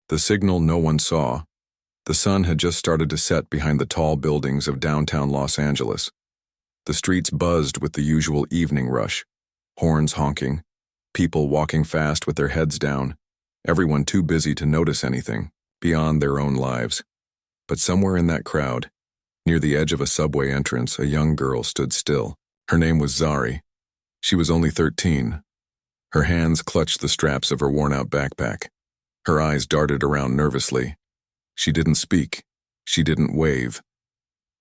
The signal no one saw. The sun had just started to set behind the tall buildings of downtown Los Angeles. The streets buzzed with the usual evening rush, horns honking, people walking fast with their heads down, everyone too busy to notice anything beyond their own lives. But somewhere in that crowd, near the edge of a subway entrance, a young girl stood still. Her name was Zari. She was only 13. Her hands clutched the straps of her worn-out backpack. Her eyes darted around nervously. She didn't speak. She didn't wave.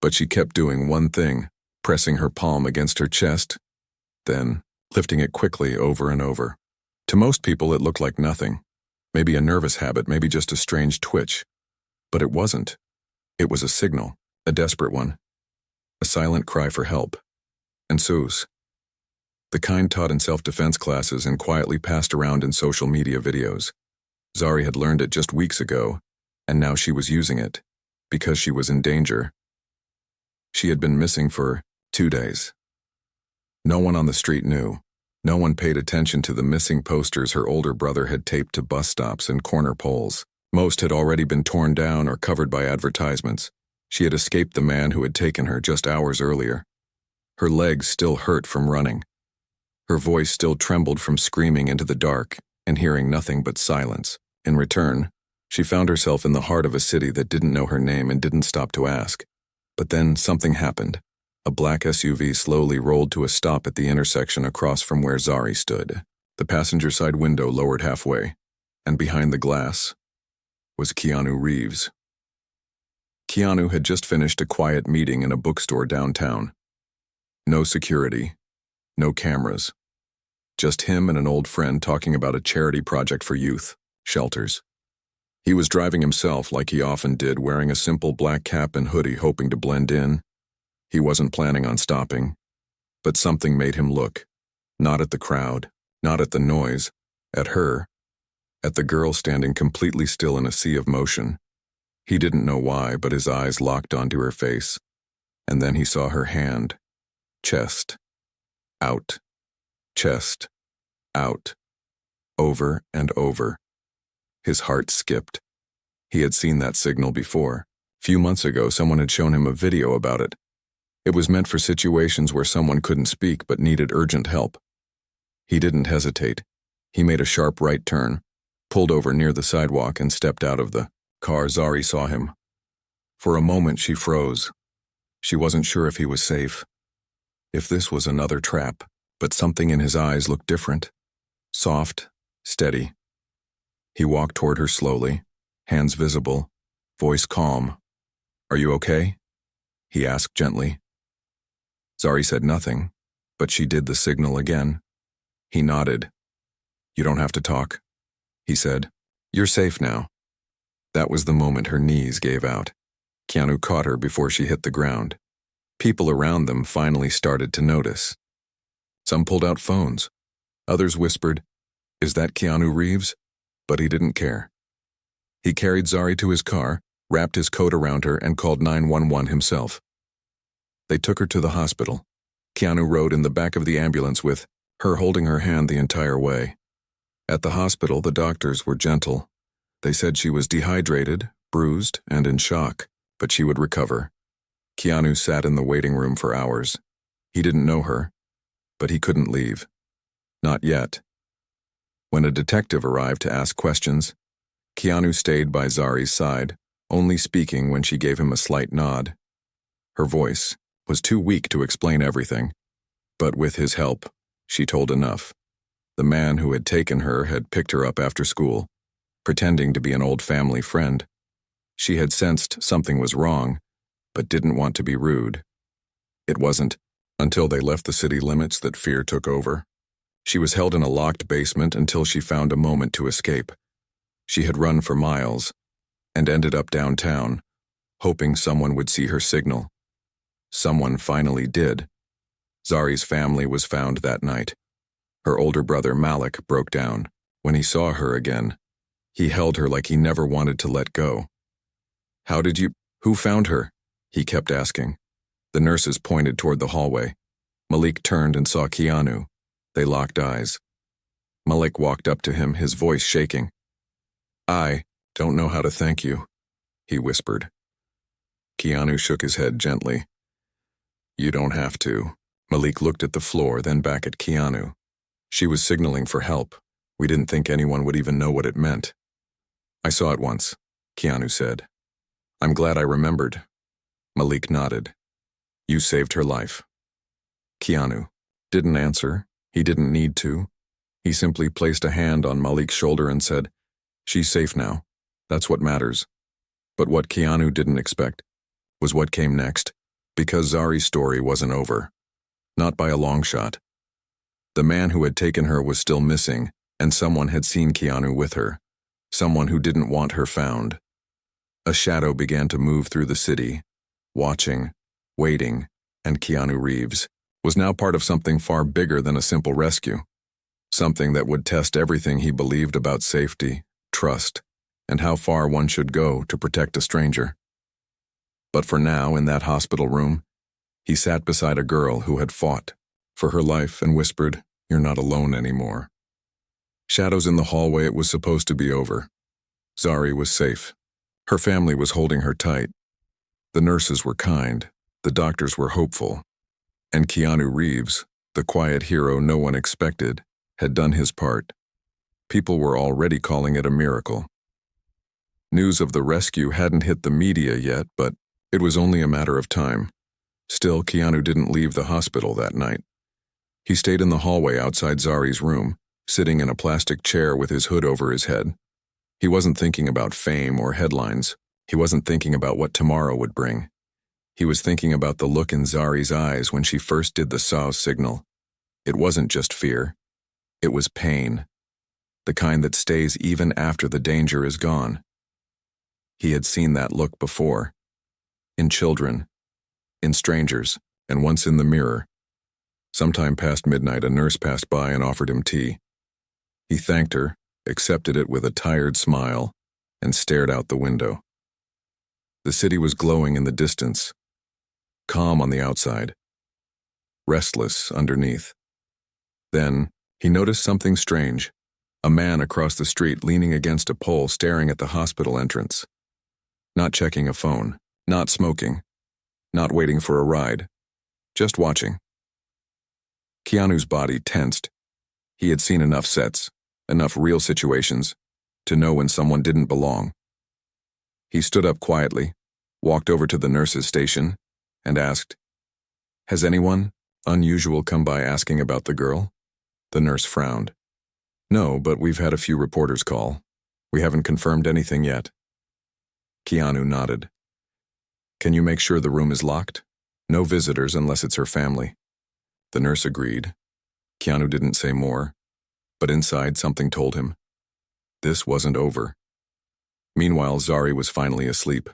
But she kept doing one thing, pressing her palm against her chest, then lifting it quickly over and over. To most people, it looked like nothing. Maybe a nervous habit, maybe just a strange twitch. But it wasn't. It was a signal, a desperate one. A silent cry for help. And SOS. The kind taught in self-defense classes and quietly passed around in social media videos. Zari had learned it just weeks ago, and now she was using it, because she was in danger. She had been missing for 2 days. No one on the street knew. No one paid attention to the missing posters her older brother had taped to bus stops and corner poles. Most had already been torn down or covered by advertisements. She had escaped the man who had taken her just hours earlier. Her legs still hurt from running. Her voice still trembled from screaming into the dark and hearing nothing but silence. In return, she found herself in the heart of a city that didn't know her name and didn't stop to ask. But then something happened. A black SUV slowly rolled to a stop at the intersection across from where Zari stood. The passenger side window lowered halfway, and behind the glass was Keanu Reeves. Keanu had just finished a quiet meeting in a bookstore downtown. No security, no cameras. Just him and an old friend talking about a charity project for youth, shelters. He was driving himself like he often did, wearing a simple black cap and hoodie, hoping to blend in. He wasn't planning on stopping, but something made him look. Not at the crowd, not at the noise, at her, at the girl standing completely still in a sea of motion. He didn't know why, but his eyes locked onto her face. And then he saw her hand. Chest. Out. Chest. Out. Over and over. His heart skipped. He had seen that signal before. Few months ago, someone had shown him a video about it. It was meant for situations where someone couldn't speak but needed urgent help. He didn't hesitate. He made a sharp right turn, pulled over near the sidewalk, and stepped out of the car. Zari saw him. For a moment, she froze. She wasn't sure if he was safe, if this was another trap, but something in his eyes looked different. Soft, steady. He walked toward her slowly, hands visible, voice calm. "Are you okay?" he asked gently. Zari said nothing, but she did the signal again. He nodded. "You don't have to talk," he said. "You're safe now." That was the moment her knees gave out. Keanu caught her before she hit the ground. People around them finally started to notice. Some pulled out phones. Others whispered, "Is that Keanu Reeves?" But he didn't care. He carried Zari to his car, wrapped his coat around her, and called 911 himself. They took her to the hospital. Keanu rode in the back of the ambulance with her holding her hand the entire way. At the hospital, the doctors were gentle. They said she was dehydrated, bruised, and in shock, but she would recover. Keanu sat in the waiting room for hours. He didn't know her, but he couldn't leave. Not yet. When a detective arrived to ask questions, Keanu stayed by Zari's side, only speaking when she gave him a slight nod. Her voice was too weak to explain everything, but with his help, she told enough. The man who had taken her had picked her up after school, pretending to be an old family friend. She had sensed something was wrong, but didn't want to be rude. It wasn't until they left the city limits that fear took over. She was held in a locked basement until she found a moment to escape. She had run for miles and ended up downtown, hoping someone would see her signal. Someone finally did. Zari's family was found that night. Her older brother Malik broke down. When he saw her again, he held her like he never wanted to let go. Who found her?" he kept asking. The nurses pointed toward the hallway. Malik turned and saw Keanu. They locked eyes. Malik walked up to him, his voice shaking. "I Don't know how to thank you, he whispered. Keanu shook his head gently. You don't have to. Malik looked at the floor, then back at Keanu. She was signaling for help. We didn't think anyone would even know what it meant. I saw it once, Keanu said. I'm glad I remembered. Malik nodded. You saved her life. Keanu didn't answer. He didn't need to. He simply placed a hand on Malik's shoulder and said, She's safe now. That's what matters. But what Keanu didn't expect was what came next, because Zari's story wasn't over. Not by a long shot. The man who had taken her was still missing, and someone had seen Keanu with her. Someone who didn't want her found. A shadow began to move through the city, watching, waiting, and Keanu Reeves was now part of something far bigger than a simple rescue. Something that would test everything he believed about safety, trust, and how far one should go to protect a stranger. But for now, in that hospital room, he sat beside a girl who had fought for her life and whispered, You're not alone anymore. Shadows in the hallway. It was supposed to be over. Zari was safe. Her family was holding her tight. The nurses were kind. The doctors were hopeful. And Keanu Reeves, the quiet hero no one expected, had done his part. People were already calling it a miracle. News of the rescue hadn't hit the media yet, but it was only a matter of time. Still, Keanu didn't leave the hospital that night. He stayed in the hallway outside Zari's room, sitting in a plastic chair with his hood over his head. He wasn't thinking about fame or headlines. He wasn't thinking about what tomorrow would bring. He was thinking about the look in Zari's eyes when she first did the SOS signal. It wasn't just fear. It was pain. The kind that stays even after the danger is gone. He had seen that look before. In children, in strangers, and once in the mirror. Sometime past midnight, a nurse passed by and offered him tea. He thanked her, accepted it with a tired smile, and stared out the window. The city was glowing in the distance, calm on the outside, restless underneath. Then, he noticed something strange. A man across the street leaning against a pole staring at the hospital entrance. Not checking a phone, not smoking, not waiting for a ride, just watching. Keanu's body tensed. He had seen enough sets, enough real situations, to know when someone didn't belong. He stood up quietly, walked over to the nurse's station, and asked, Has anyone unusual come by asking about the girl? The nurse frowned. No, but we've had a few reporters call. We haven't confirmed anything yet. Keanu nodded. Can you make sure the room is locked? No visitors unless it's her family. The nurse agreed. Keanu didn't say more, but inside something told him. This wasn't over. Meanwhile, Zari was finally asleep.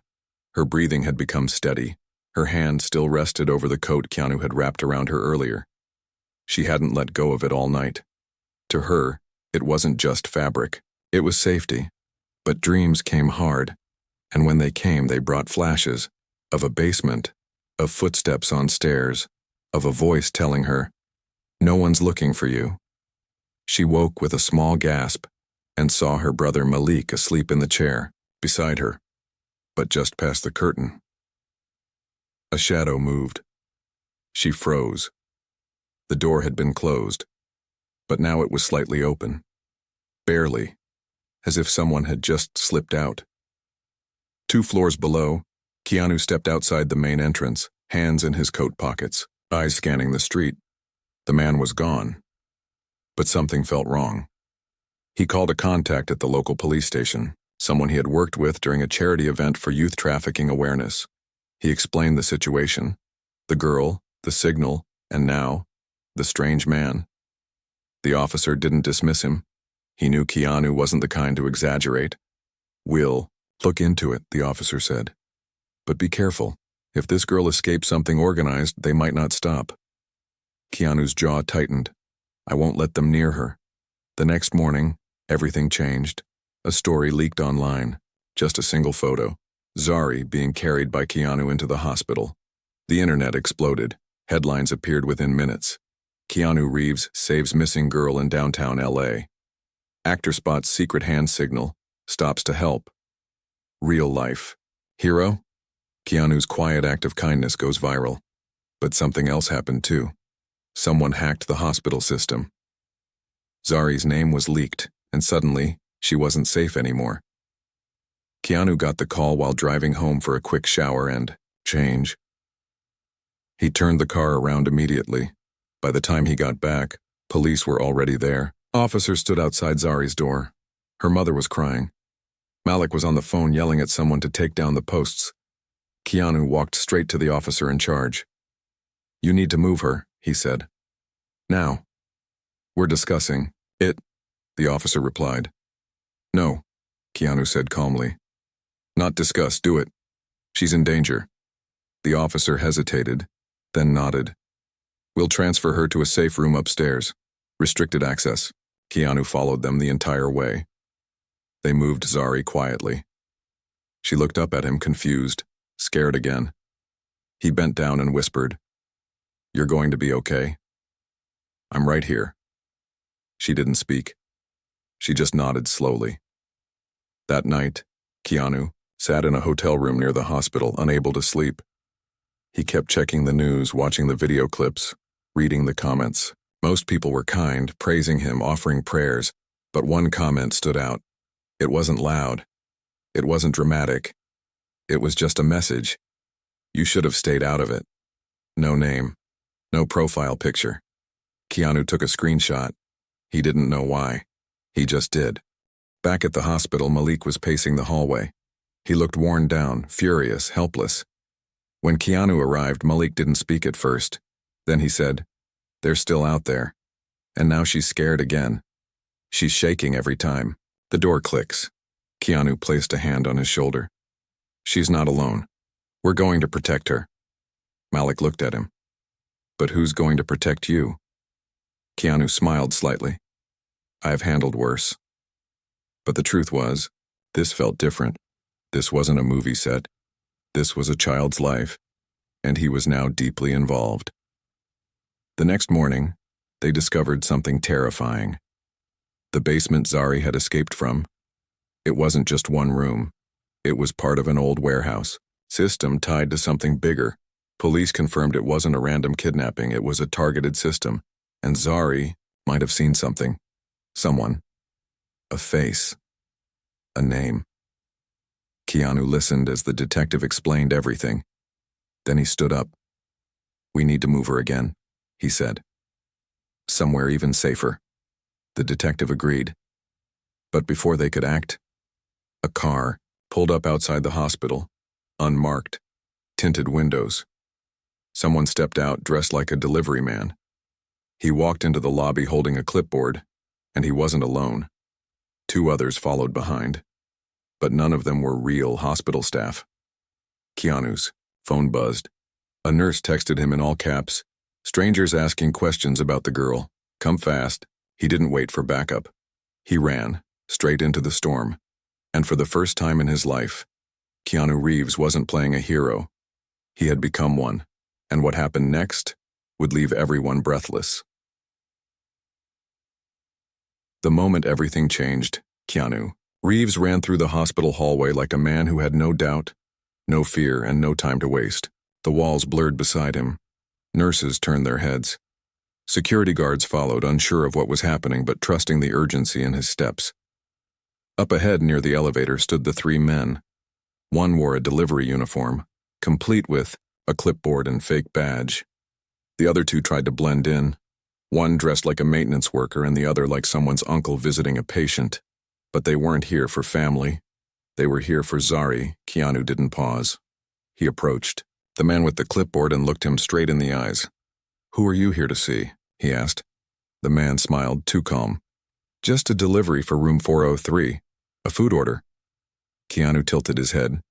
Her breathing had become steady. Her hand still rested over the coat Keanu had wrapped around her earlier. She hadn't let go of it all night. To her, it wasn't just fabric. It was safety. But dreams came hard, and when they came, they brought flashes of a basement, of footsteps on stairs, of a voice telling her, No one's looking for you. She woke with a small gasp and saw her brother Malik asleep in the chair beside her, but just past the curtain. A shadow moved. She froze. The door had been closed, but now it was slightly open. Barely, as if someone had just slipped out. 2 floors below, Keanu stepped outside the main entrance, hands in his coat pockets, eyes scanning the street. The man was gone. But something felt wrong. He called a contact at the local police station, someone he had worked with during a charity event for youth trafficking awareness. He explained the situation, the girl, the signal, and now, the strange man. The officer didn't dismiss him. He knew Keanu wasn't the kind to exaggerate. We'll look into it, the officer said. But be careful. If this girl escapes something organized, they might not stop. Keanu's jaw tightened. I won't let them near her. The next morning, everything changed. A story leaked online. Just a single photo. Zari being carried by Keanu into the hospital. The internet exploded. Headlines appeared within minutes. Keanu Reeves saves missing girl in downtown LA. Actor spots secret hand signal. Stops to help. Real life. Hero? Keanu's quiet act of kindness goes viral. But something else happened too. Someone hacked the hospital system. Zari's name was leaked, and suddenly, she wasn't safe anymore. Keanu got the call while driving home for a quick shower and change. He turned the car around immediately. By the time he got back, police were already there. Officers stood outside Zari's door. Her mother was crying. Malik was on the phone yelling at someone to take down the posts. Keanu walked straight to the officer in charge. "You need to move her," he said. "Now." "We're discussing it," the officer replied. "No," Keanu said calmly. "Not discuss, do it. She's in danger." The officer hesitated, then nodded. "We'll transfer her to a safe room upstairs. Restricted access." Keanu followed them the entire way. They moved Zari quietly. She looked up at him confused, scared again. He bent down and whispered, "You're going to be okay? I'm right here." She didn't speak. She just nodded slowly. That night, Keanu sat in a hotel room near the hospital, unable to sleep. He kept checking the news, watching the video clips, reading the comments. Most people were kind, praising him, offering prayers, but one comment stood out. It wasn't loud. It wasn't dramatic. It was just a message. You should have stayed out of it. No name. No profile picture. Keanu took a screenshot. He didn't know why. He just did. Back at the hospital, Malik was pacing the hallway. He looked worn down, furious, helpless. When Keanu arrived, Malik didn't speak at first. Then he said, "They're still out there. And now she's scared again. She's shaking every time." The door clicks. Keanu placed a hand on his shoulder. "She's not alone. We're going to protect her." Malik looked at him. "But who's going to protect you?" Keanu smiled slightly. "I've handled worse." But the truth was, this felt different. This wasn't a movie set. This was a child's life, and he was now deeply involved. The next morning, they discovered something terrifying. The basement Zari had escaped from. It wasn't just one room. It was part of an old warehouse system tied to something bigger. Police confirmed it wasn't a random kidnapping, it was a targeted system, and Zari might have seen something. Someone. A face. A name. Keanu listened as the detective explained everything. Then he stood up. "We need to move her again," he said. "Somewhere even safer." The detective agreed. But before they could act, a car pulled up outside the hospital, unmarked, tinted windows. Someone stepped out dressed like a delivery man. He walked into the lobby holding a clipboard, and he wasn't alone. 2 others followed behind, but none of them were real hospital staff. Keanu's phone buzzed. A nurse texted him in all caps, "Strangers asking questions about the girl. Come fast." He didn't wait for backup. He ran, straight into the storm. And for the first time in his life, Keanu Reeves wasn't playing a hero. He had become one, and what happened next would leave everyone breathless. The moment everything changed, Keanu Reeves ran through the hospital hallway like a man who had no doubt, no fear, and no time to waste. The walls blurred beside him. Nurses turned their heads. Security guards followed, unsure of what was happening but trusting the urgency in his steps. Up ahead near the elevator stood the 3 men. One wore a delivery uniform, complete with a clipboard and fake badge. The other 2 tried to blend in, one dressed like a maintenance worker and the other like someone's uncle visiting a patient. But they weren't here for family. They were here for Zari. Keanu didn't pause. He approached the man with the clipboard and looked him straight in the eyes. "Who are you here to see?" he asked. The man smiled, too calm. "Just a delivery for room 403. A food order." Keanu tilted his head.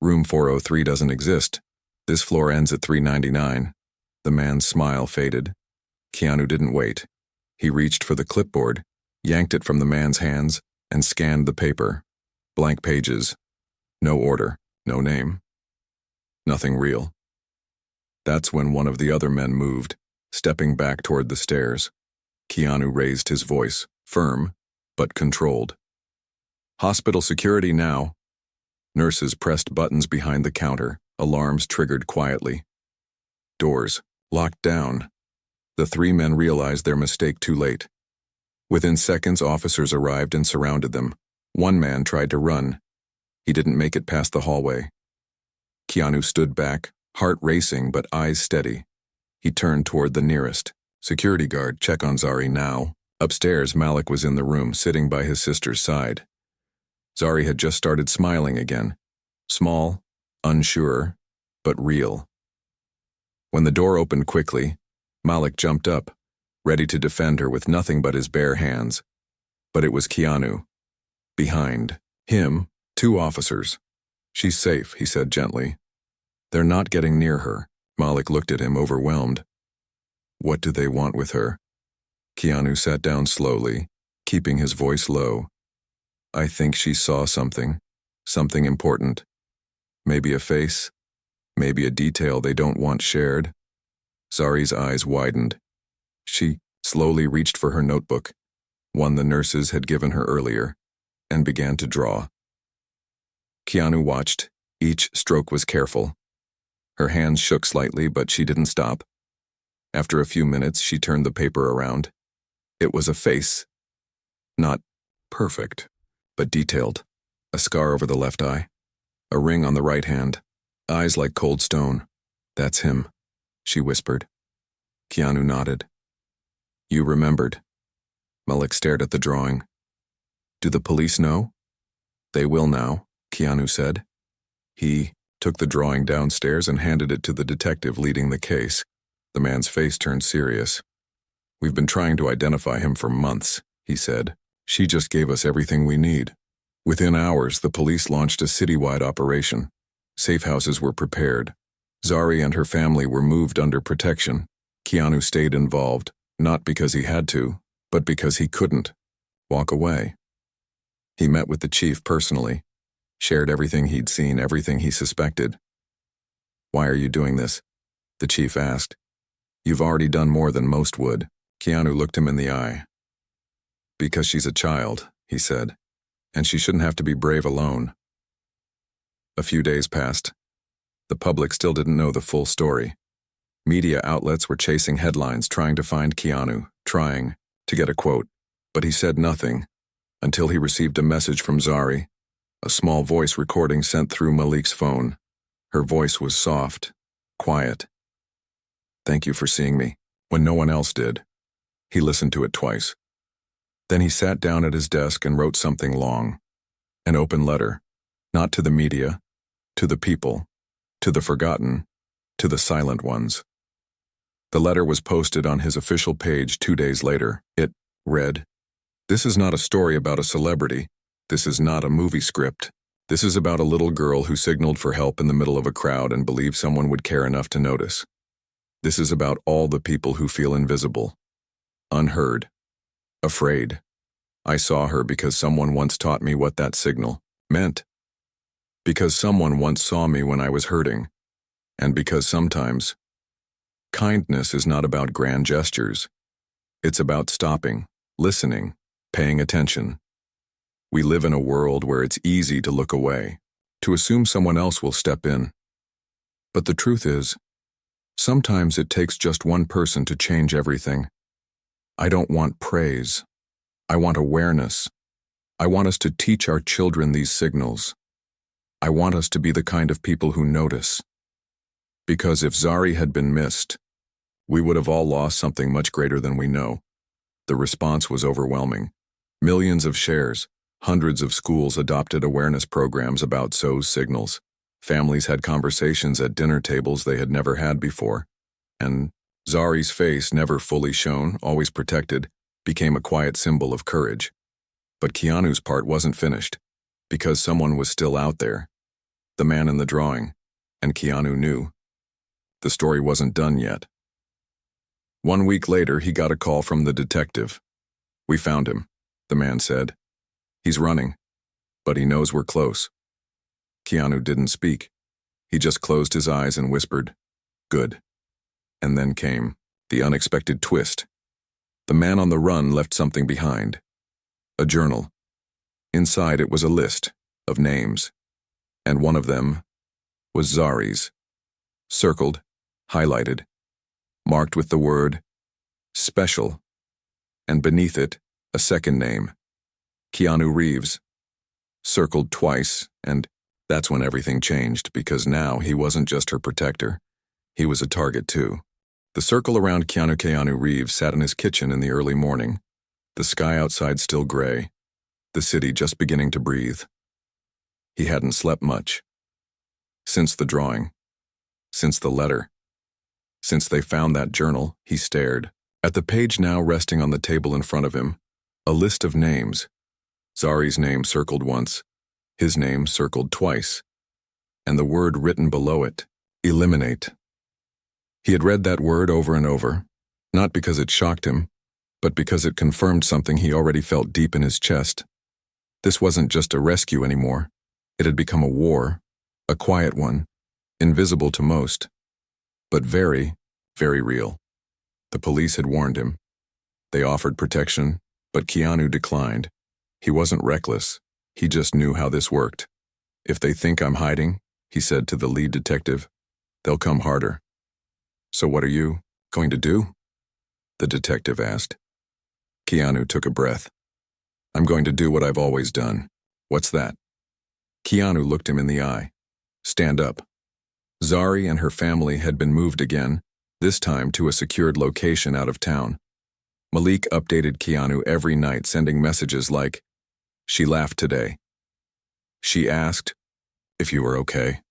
"Room 403 doesn't exist. This floor ends at 399. The man's smile faded. Keanu didn't wait. He reached for the clipboard, yanked it from the man's hands, and scanned the paper. Blank pages. No order, no name. Nothing real. That's when one of the other men moved, stepping back toward the stairs. Keanu raised his voice, firm, but controlled. "Hospital security now." Nurses pressed buttons behind the counter, alarms triggered quietly. Doors locked down. The three men realized their mistake too late. Within seconds, officers arrived and surrounded them. One man tried to run. He didn't make it past the hallway. Keanu stood back, heart racing but eyes steady. He turned toward the nearest. "Security guard, check on Zari now." Upstairs, Malik was in the room, sitting by his sister's side. Zari had just started smiling again. Small, unsure, but real. When the door opened quickly, Malik jumped up, ready to defend her with nothing but his bare hands. But it was Keanu. Behind him, two officers. "She's safe," he said gently. "They're not getting near her." Malik looked at him, overwhelmed. "What do they want with her?" Keanu sat down slowly, keeping his voice low. "I think she saw something important. Maybe a face, maybe a detail they don't want shared." Zari's eyes widened. She slowly reached for her notebook, one the nurses had given her earlier, and began to draw. Keanu watched. Each stroke was careful. Her hands shook slightly, but she didn't stop. After a few minutes, she turned the paper around. It was a face. Not perfect, but detailed. A scar over the left eye. A ring on the right hand. Eyes like cold stone. "That's him," she whispered. Keanu nodded. "You remembered." Malik stared at the drawing. "Do the police know?" "They will now," Keanu said. He took the drawing downstairs and handed it to the detective leading the case. The man's face turned serious. "We've been trying to identify him for months," he said. "She just gave us everything we need." Within hours, the police launched a citywide operation. Safe houses were prepared. Zari and her family were moved under protection. Keanu stayed involved, not because he had to, but because he couldn't walk away. He met with the chief personally, shared everything he'd seen, everything he suspected. "Why are you doing this?" the chief asked. "You've already done more than most would." Keanu looked him in the eye. "Because she's a child," he said, "and she shouldn't have to be brave alone." A few days passed. The public still didn't know the full story. Media outlets were chasing headlines, trying to find Keanu, trying to get a quote. But he said nothing until he received a message from Zari, a small voice recording sent through Malik's phone. Her voice was soft, quiet. "Thank you for seeing me," when no one else did. He listened to it twice. Then he sat down at his desk and wrote something long. An open letter, not to the media, to the people, to the forgotten, to the silent ones. The letter was posted on his official page 2 days later. It read, "This is not a story about a celebrity. This is not a movie script. This is about a little girl who signaled for help in the middle of a crowd and believed someone would care enough to notice. This is about all the people who feel invisible, unheard, afraid. I saw her because someone once taught me what that signal meant. Because someone once saw me when I was hurting. And because sometimes kindness is not about grand gestures. It's about stopping, listening, paying attention. We live in a world where it's easy to look away, to assume someone else will step in. But the truth is, sometimes it takes just one person to change everything. I don't want praise. I want awareness. I want us to teach our children these signals. I want us to be the kind of people who notice. Because if Zari had been missed, we would have all lost something much greater than we know." The response was overwhelming. Millions of shares, hundreds of schools adopted awareness programs about SOS signals. Families had conversations at dinner tables they had never had before. And Zari's face, never fully shown, always protected, became a quiet symbol of courage. But Keanu's part wasn't finished, because someone was still out there. The man in the drawing, and Keanu knew. The story wasn't done yet. 1 week later, he got a call from the detective. "We found him," the man said. "He's running, but he knows we're close." Keanu didn't speak. He just closed his eyes and whispered, "Good." And then came the unexpected twist. The man on the run left something behind. A journal. Inside it was a list of names. and one of them was Zari's, circled, highlighted, marked with the word special, and beneath it, a second name, Keanu Reeves, circled twice, and that's when everything changed, because now he wasn't just her protector, he was a target too. The circle around Keanu Reeves sat in his kitchen in the early morning, the sky outside still gray, the city just beginning to breathe. He hadn't slept much. Since the drawing, since the letter, since they found that journal, he stared. At the page now resting on the table in front of him, a list of names. Zari's name circled once, his name circled twice, and the word written below it, eliminate. He had read that word over and over, not because it shocked him, but because it confirmed something he already felt deep in his chest. This wasn't just a rescue anymore. It had become a war, a quiet one, invisible to most, but very, very real. The police had warned him. They offered protection, but Keanu declined. He wasn't reckless. He just knew how this worked. If they think I'm hiding, he said to the lead detective, they'll come harder. So what are you going to do? The detective asked. Keanu took a breath. I'm going to do what I've always done. What's that? Keanu looked him in the eye. Stand up. Zari and her family had been moved again, this time to a secured location out of town. Malik updated Keanu every night, sending messages like, "She laughed today. She asked if you were okay.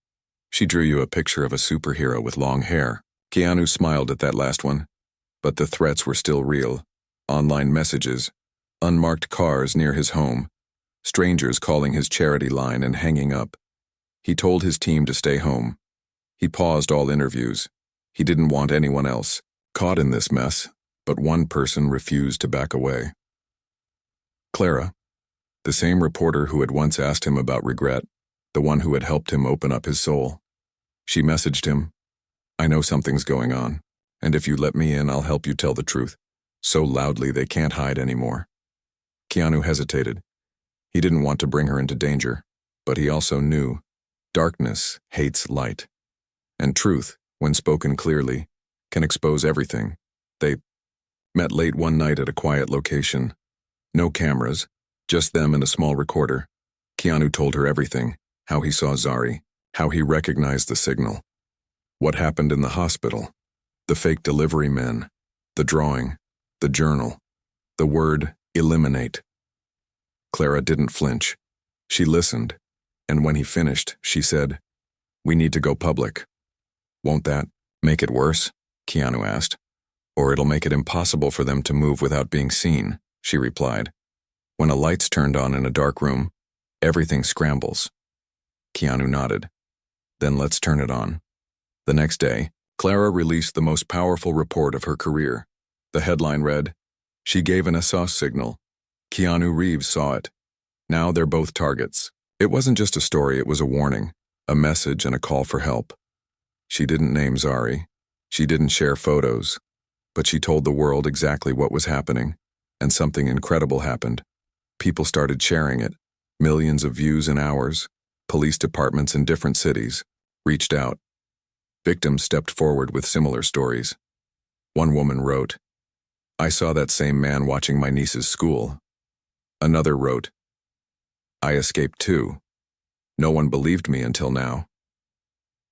She drew you a picture of a superhero with long hair." Keanu smiled at that last one, but the threats were still real. Online messages, unmarked cars near his home, strangers calling his charity line and hanging up. He told his team to stay home. He paused all interviews. He didn't want anyone else caught in this mess, but one person refused to back away. Clara, the same reporter who had once asked him about regret, the one who had helped him open up his soul. She messaged him, "I know something's going on, and if you let me in, I'll help you tell the truth," so loudly they can't hide anymore. Keanu hesitated. He didn't want to bring her into danger, but he also knew darkness hates light, and truth, when spoken clearly, can expose everything. They met late one night at a quiet location. No cameras, just them and a small recorder. Keanu told her everything, how he saw Zari, how he recognized the signal, what happened in the hospital, the fake delivery men, the drawing, the journal, the word eliminate. Clara didn't flinch. She listened, and when he finished, she said, "We need to go public." "Won't that make it worse?" Keanu asked. "Or it'll make it impossible for them to move without being seen," she replied. "When a light's turned on in a dark room, everything scrambles." Keanu nodded. "Then let's turn it on." The next day, Clara released the most powerful report of her career. The headline read, "She gave an SOS signal. Keanu Reeves saw it. Now they're both targets." It wasn't just a story, it was a warning, a message and a call for help. She didn't name Zari. She didn't share photos. But she told the world exactly what was happening, and something incredible happened. People started sharing it. Millions of views in hours. Police departments in different cities reached out. Victims stepped forward with similar stories. One woman wrote, "I saw that same man watching my niece's school." Another wrote, "I escaped too. No one believed me until now."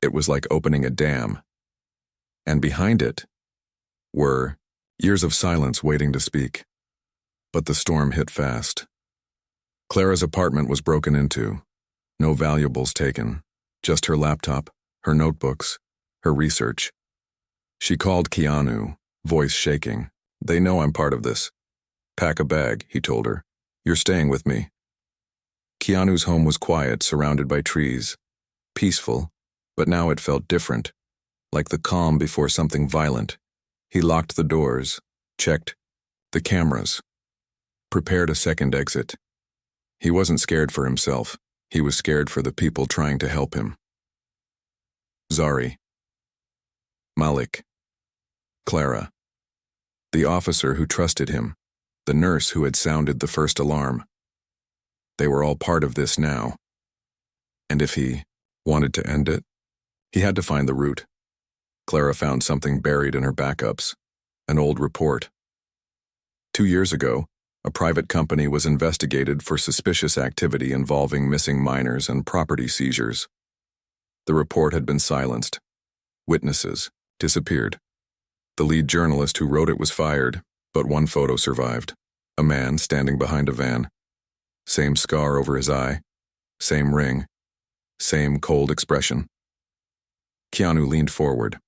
It was like opening a dam. And behind it were years of silence waiting to speak. But the storm hit fast. Clara's apartment was broken into. No valuables taken. Just her laptop, her notebooks, her research. She called Keanu, voice shaking. "They know I'm part of this." "Pack a bag," he told her. "You're staying with me." Keanu's home was quiet, surrounded by trees. Peaceful, but now it felt different, like the calm before something violent. He locked the doors, checked the cameras, prepared a second exit. He wasn't scared for himself. He was scared for the people trying to help him. Zari, Malik, Clara, the officer who trusted him, the nurse who had sounded the first alarm. They were all part of this now. And if he Wanted to end it? He had to find the route. Clara found something buried in her backups, an old report. 2 years ago, a private company was investigated for suspicious activity involving missing minors and property seizures. The report had been silenced. Witnesses disappeared. The lead journalist who wrote it was fired, but one photo survived. A man standing behind a van. Same scar over his eye, same ring, same cold expression. Keanu leaned forward.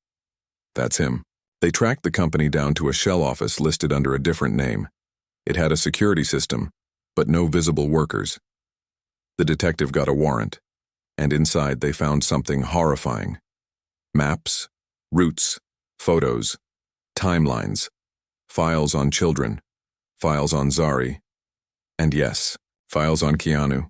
That's him. They tracked the company down to a shell office listed under a different name. It had a security system, but no visible workers. The detective got a warrant, and inside they found something horrifying. Maps, routes, photos, timelines, files on children, files on Zari, and yes, files on Keanu.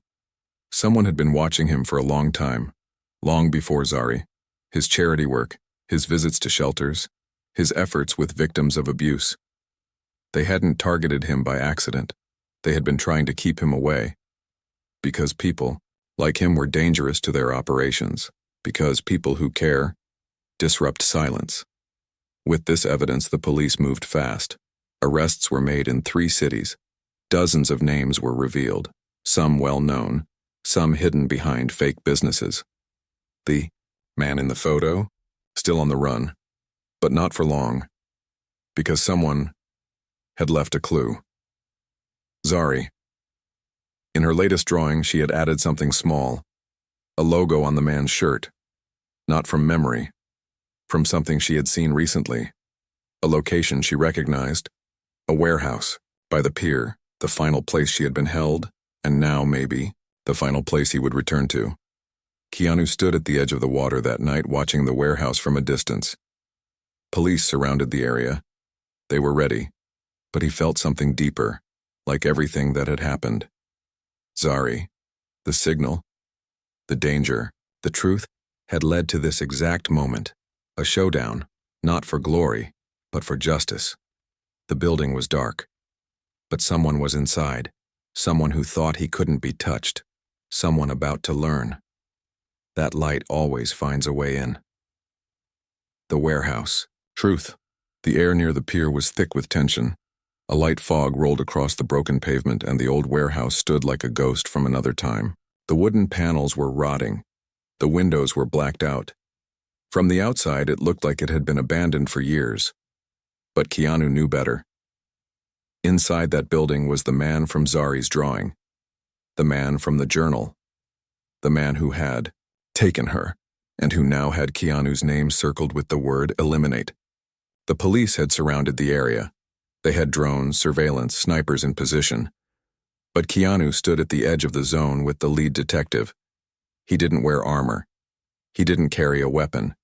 Someone had been watching him for a long time, long before Zari. His charity work, his visits to shelters, his efforts with victims of abuse. They hadn't targeted him by accident. They had been trying to keep him away. Because people, like him, were dangerous to their operations. Because people who care disrupt silence. With this evidence, the police moved fast. Arrests were made in 3 cities. Dozens of names were revealed, some well-known, some hidden behind fake businesses. The man in the photo, still on the run, but not for long, because someone had left a clue. Zari. In her latest drawing, she had added something small, a logo on the man's shirt, not from memory, from something she had seen recently, a location she recognized, a warehouse, by the pier, the final place she had been held, and now, maybe, the final place he would return to. Keanu stood at the edge of the water that night watching the warehouse from a distance. Police surrounded the area. They were ready, but he felt something deeper, like everything that had happened. Zari, the signal, the danger, the truth, had led to this exact moment, a showdown, not for glory, but for justice. The building was dark, but someone was inside, someone who thought he couldn't be touched, someone about to learn. That light always finds a way in. The warehouse. Truth. The air near the pier was thick with tension. A light fog rolled across the broken pavement, and the old warehouse stood like a ghost from another time. The wooden panels were rotting. The windows were blacked out. From the outside, it looked like it had been abandoned for years. But Keanu knew better. Inside that building was the man from Zari's drawing. The man from the journal. The man who had taken her, and who now had Keanu's name circled with the word eliminate. The police had surrounded the area. They had drones, surveillance, snipers in position. But Keanu stood at the edge of the zone with the lead detective. He didn't wear armor. He didn't carry a weapon.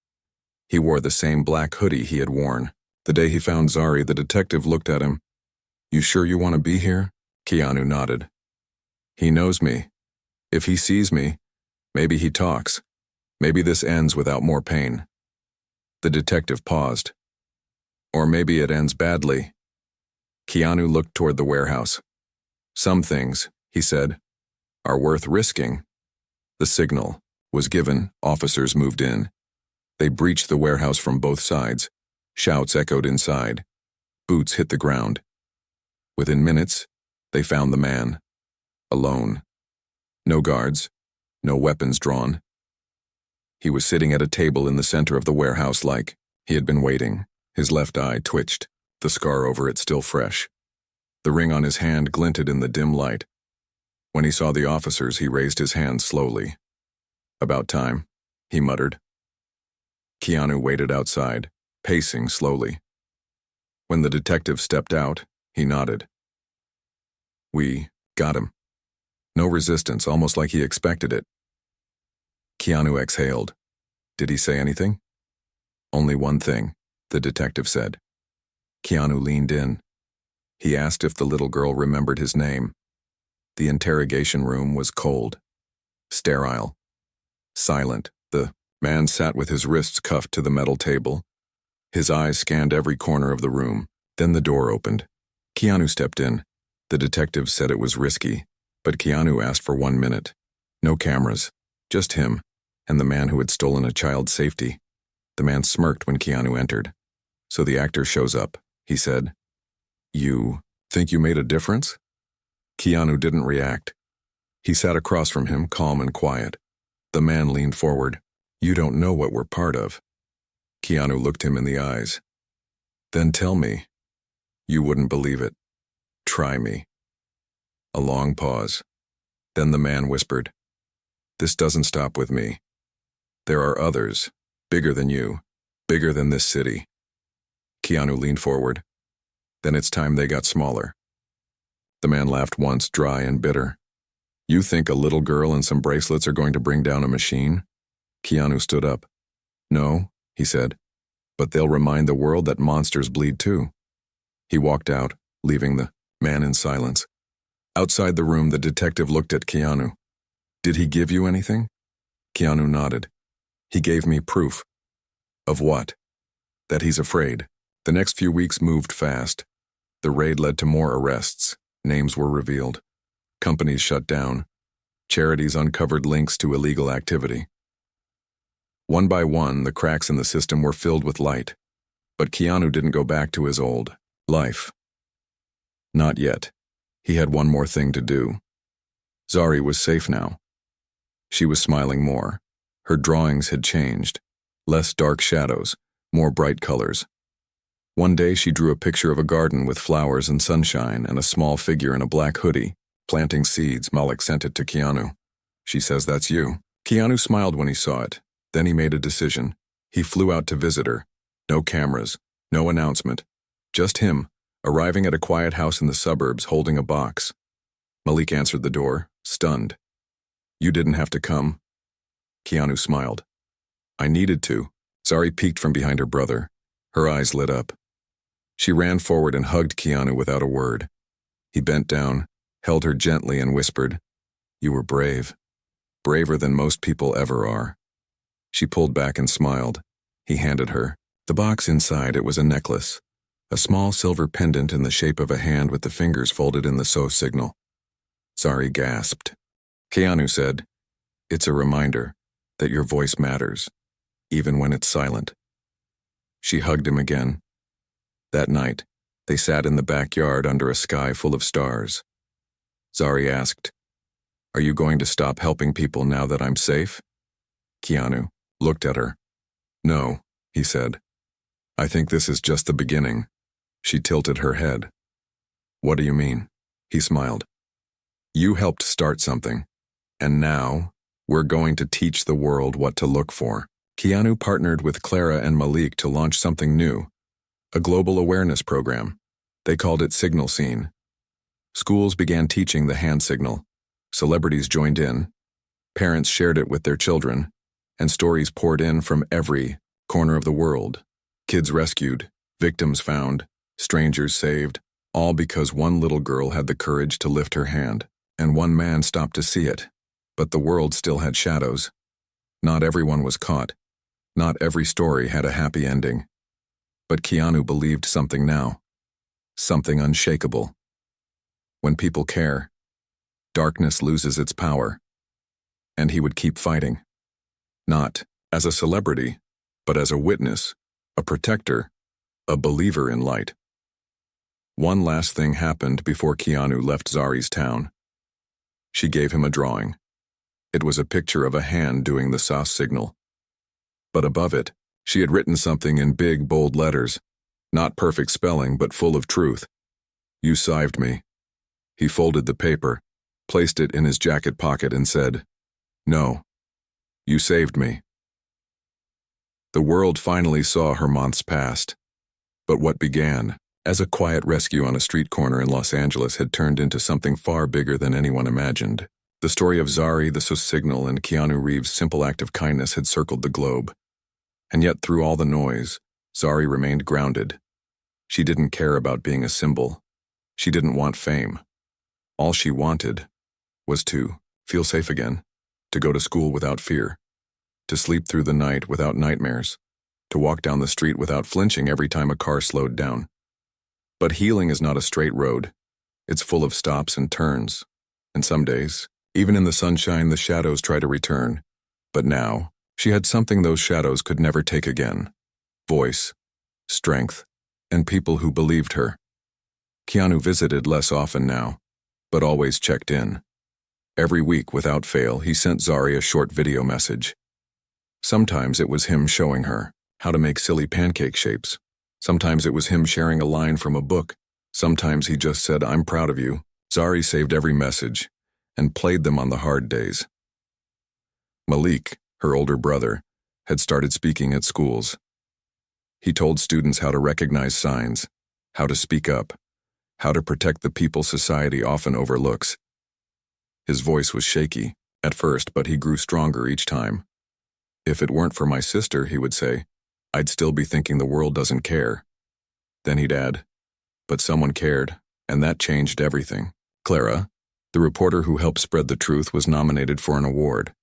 He wore the same black hoodie he had worn. The day he found Zari, the detective looked at him. "You sure you want to be here?" Keanu nodded. "He knows me. If he sees me, maybe he talks. Maybe this ends without more pain." The detective paused. "Or maybe it ends badly." Keanu looked toward the warehouse. "Some things," he said, "are worth risking." The signal was given. Officers moved in. They breached the warehouse from both sides. Shouts echoed inside. Boots hit the ground. Within minutes, they found the man. Alone. No guards. No weapons drawn. He was sitting at a table in the center of the warehouse like he had been waiting. His left eye twitched, the scar over it still fresh. The ring on his hand glinted in the dim light. When he saw the officers, he raised his hand slowly. "About time," he muttered. Keanu waited outside, pacing slowly. When the detective stepped out, he nodded. "We got him." No resistance, almost like he expected it. Keanu exhaled. "Did he say anything?" "Only one thing," the detective said. Keanu leaned in. He asked if the little girl remembered his name. The interrogation room was cold, sterile, silent. The man sat with his wrists cuffed to the metal table. His eyes scanned every corner of the room. Then the door opened. Keanu stepped in. The detective said it was risky, but Keanu asked for 1 minute. No cameras, just him, and the man who had stolen a child's safety. The man smirked when Keanu entered. "So the actor shows up," he said. "You think you made a difference?" Keanu didn't react. He sat across from him, calm and quiet. The man leaned forward. "You don't know what we're part of." Keanu looked him in the eyes. "Then tell me." "You wouldn't believe it. Try me." A long pause. Then the man whispered, "This doesn't stop with me. There are others, bigger than you, bigger than this city." Keanu leaned forward. "Then it's time they got smaller." The man laughed once, dry and bitter. "You think a little girl and some bracelets are going to bring down a machine?" Keanu stood up. "No," he said, "but they'll remind the world that monsters bleed too." He walked out, leaving the man in silence. Outside the room, the detective looked at Keanu. "Did he give you anything?" Keanu nodded. "He gave me proof." "Of what?" "That he's afraid." The next few weeks moved fast. The raid led to more arrests. Names were revealed. Companies shut down. Charities uncovered links to illegal activity. One by one, the cracks in the system were filled with light. But Keanu didn't go back to his old life. Not yet. He had one more thing to do. Zari was safe now. She was smiling more. Her drawings had changed. Less dark shadows, more bright colors. One day she drew a picture of a garden with flowers and sunshine and a small figure in a black hoodie, planting seeds. Malik sent it to Keanu. "She says that's you." Keanu smiled when he saw it. Then he made a decision. He flew out to visit her. No cameras, no announcement. Just him, arriving at a quiet house in the suburbs holding a box. Malik answered the door, stunned. "You didn't have to come." Keanu smiled. "I needed to." Zari peeked from behind her brother. Her eyes lit up. She ran forward and hugged Keanu without a word. He bent down, held her gently and whispered, "You were brave. Braver than most people ever are." She pulled back and smiled. He handed her the box. Inside it was a necklace, a small silver pendant in the shape of a hand with the fingers folded in the SOS signal. Zari gasped. Keanu said, "It's a reminder that your voice matters, even when it's silent." She hugged him again. That night, they sat in the backyard under a sky full of stars. Zari asked, "Are you going to stop helping people now that I'm safe?" Keanu looked at her. "No," he said. "I think this is just the beginning." She tilted her head. "What do you mean?" He smiled. "You helped start something, and now we're going to teach the world what to look for." Keanu partnered with Clara and Malik to launch something new, a global awareness program. They called it Signal Scene. Schools began teaching the hand signal. Celebrities joined in. Parents shared it with their children, and stories poured in from every corner of the world. Kids rescued, victims found, strangers saved, all because one little girl had the courage to lift her hand, and one man stopped to see it. But the world still had shadows. Not everyone was caught. Not every story had a happy ending. But Keanu believed something now. Something unshakable. When people care, darkness loses its power. And he would keep fighting. Not as a celebrity, but as a witness, a protector, a believer in light. One last thing happened before Keanu left Zari's town. She gave him a drawing. It was a picture of a hand doing the SOS signal. But above it, she had written something in big, bold letters. Not perfect spelling, but full of truth. "You saved me." He folded the paper, placed it in his jacket pocket and said, "No, you saved me." The world finally saw her months past. But what began as a quiet rescue on a street corner in Los Angeles had turned into something far bigger than anyone imagined. The story of Zari, the SOS signal, and Keanu Reeves' simple act of kindness had circled the globe. And yet through all the noise, Zari remained grounded. She didn't care about being a symbol. She didn't want fame. All she wanted was to feel safe again, to go to school without fear, to sleep through the night without nightmares, to walk down the street without flinching every time a car slowed down. But healing is not a straight road. It's full of stops and turns. And some days, even in the sunshine, the shadows try to return. But now, She had something those shadows could never take again: voice, strength, and people who believed her. Keanu visited less often now, but always checked in. Every week, without fail, he sent Zari a short video message. Sometimes it was him showing her how to make silly pancake shapes. Sometimes it was him sharing a line from a book. Sometimes he just said, "I'm proud of you." Zari saved every message and played them on the hard days. Malik, her older brother, had started speaking at schools. He told students how to recognize signs, how to speak up, how to protect the people society often overlooks. His voice was shaky at first, but he grew stronger each time. "If it weren't for my sister," he would say, "I'd still be thinking the world doesn't care." Then he'd add, "But someone cared, and that changed everything." Clara, the reporter who helped spread the truth, was nominated for an award.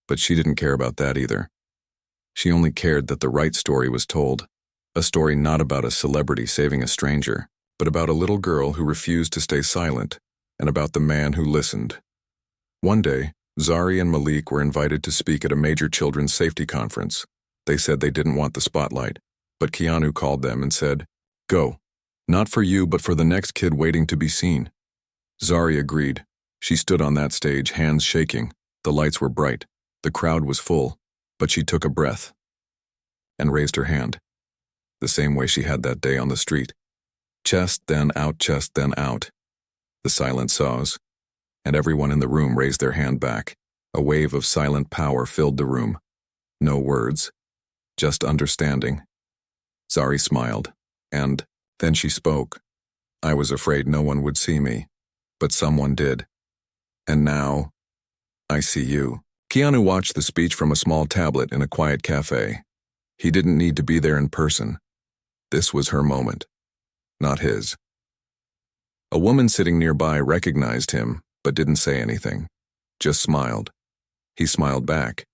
But she didn't care about that either. She only cared that the right story was told. A story not about a celebrity saving a stranger, but about a little girl who refused to stay silent, and about the man who listened. One day, Zari and Malik were invited to speak at a major children's safety conference. They said they didn't want the spotlight, but Keanu called them and said, "Go. Not for you, but for the next kid waiting to be seen." Zari agreed. She stood on that stage, hands shaking. The lights were bright. The crowd was full, but she took a breath and raised her hand, the same way she had that day on the street. Chest, then out, chest, then out. The silent saws, and everyone in the room raised their hand back. A wave of silent power filled the room. No words, just understanding. Zari smiled, and then she spoke. "I was afraid no one would see me, but someone did. And now, I see you." Keanu watched the speech from a small tablet in a quiet cafe. He didn't need to be there in person. This was her moment, not his. A woman sitting nearby recognized him, but didn't say anything, just smiled. He smiled back,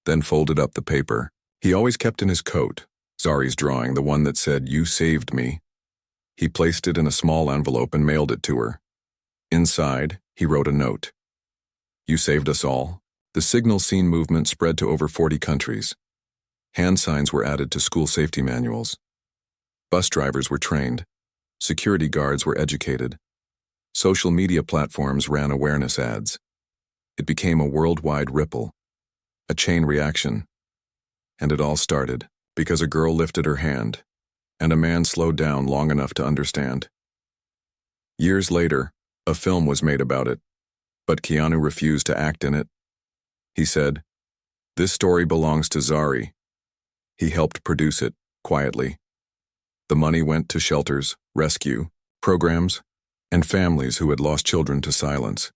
then folded up the paper he always kept in his coat, Zari's drawing, the one that said, "You saved me." He placed it in a small envelope and mailed it to her. Inside, he wrote a note. "You saved us all." The signal scene movement spread to over 40 countries. Hand signs were added to school safety manuals. Bus drivers were trained. Security guards were educated. Social media platforms ran awareness ads. It became a worldwide ripple, a chain reaction. And it all started because a girl lifted her hand, and a man slowed down long enough to understand. Years later, a film was made about it, but Keanu refused to act in it. He said, "This story belongs to Zari." He helped produce it, quietly. The money went to shelters, rescue, programs, and families who had lost children to silence.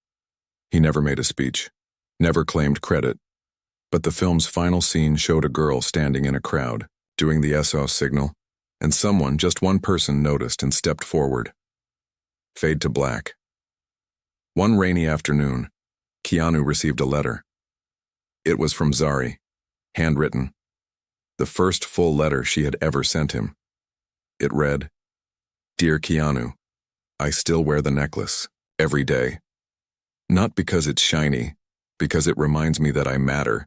He never made a speech, never claimed credit, but the film's final scene showed a girl standing in a crowd, doing the SOS signal, and someone, just one person, noticed and stepped forward. Fade to black. One rainy afternoon, Keanu received a letter. It was from Zari, handwritten, the first full letter she had ever sent him. It read, "Dear Keanu, I still wear the necklace, every day. Not because it's shiny, because it reminds me that I matter,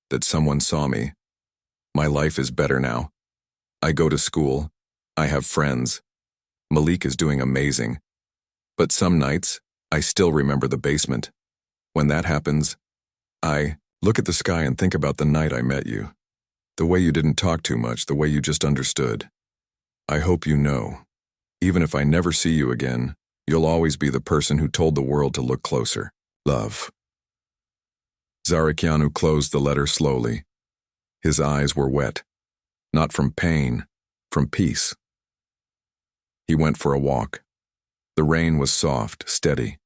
that someone saw me. My life is better now. I go to school. I have friends. Malik is doing amazing. But some nights, I still remember the basement. When that happens, I look at the sky and think about the night I met you. The way you didn't talk too much, the way you just understood. I hope you know, even if I never see you again, you'll always be the person who told the world to look closer. Love." Zari Keanu closed the letter slowly. His eyes were wet, not from pain, from peace. He went for a walk. The rain was soft, steady.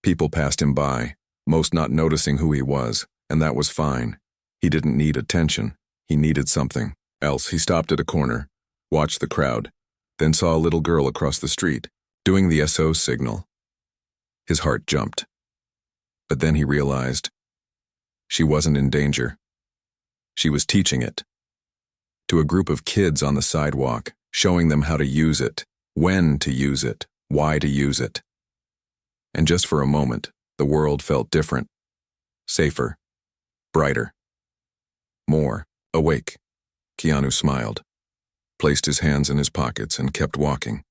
People passed him by, most not noticing who he was, and that was fine. He didn't need attention. He needed something else. He stopped at a corner, watched the crowd, then saw a little girl across the street, doing the SOS signal. His heart jumped. But then he realized she wasn't in danger. She was teaching it. To a group of kids on the sidewalk, showing them how to use it, when to use it, why to use it. And just for a moment, the world felt different, safer, brighter, More. Awake. Keanu smiled, placed his hands in his pockets, and kept walking.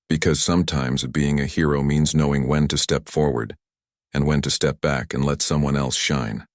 Because sometimes being a hero means knowing when to step forward and when to step back and let someone else shine.